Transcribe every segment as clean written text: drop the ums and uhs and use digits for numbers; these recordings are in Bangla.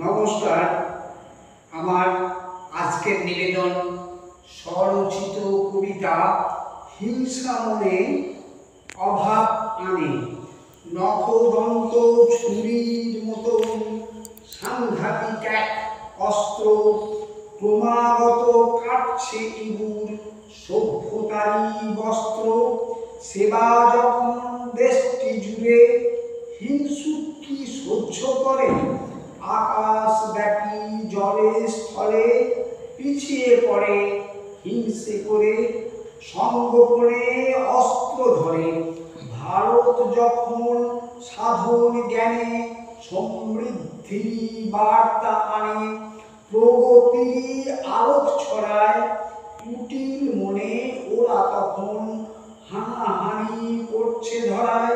নমস্কার। আমার আজকের নিবেদন স্বরচিত কবিতা হিংসা মনে অভাব আনে। নখদন্ত ছুরির মতো সাংঘাতিক এক অস্ত্র ক্রমাগত কাটছে ইঁদুর সভ্যতারই বস্ত্র। সেবা যখন দেশটি জুড়ে হিংসুক সহ্য করে, আকাশ ব্যাপী জলে স্থলে পিছিয়ে পড়ে হিংসে করে সঙ্গোপনে অস্ত্র ধরে। ভারত যখন সাধন জ্ঞানে সমৃদ্ধির বার্তা আনে, প্রগতির আলোক ছড়ায়, কুটিল মনে ওরা তখন হানাহানি করছে ধরায়।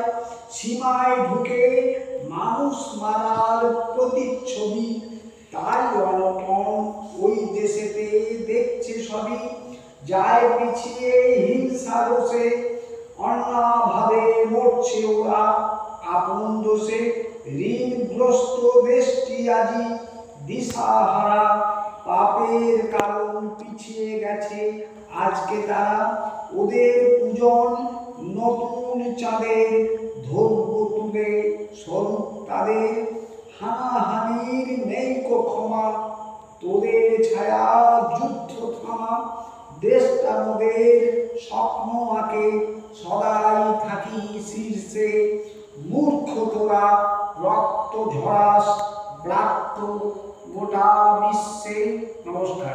সীমায় ঢুকে মানুষ মারার প্রতিচ্ছবি, তাই অনটন ওই দেশেতে দেখছে সবই। যায় পিছিয়ে হিংসা রোষে, অন্যাভাবে মরছে ওরা আপন দোষে। ঋণগ্রস্ত দেশটি আজি দিশাহারা, পাপের কারণ পিছিয়ে গেছে আজকে তারা। ওদের পূজন নতুন চাঁদের, ধর্ম তুলে স্বরূপ তাদের। হানাহানির নেই কো ক্ষমা, তোদের ছায়া যুদ্ধ থামা। দেশটা মোদের স্বপ্ন আঁকে, সদাই থাকি শীর্ষে। মূর্খ তোরা রক্ত ঝরাস ব্লাক্ত গোটা বিশ্বে। নমস্কার।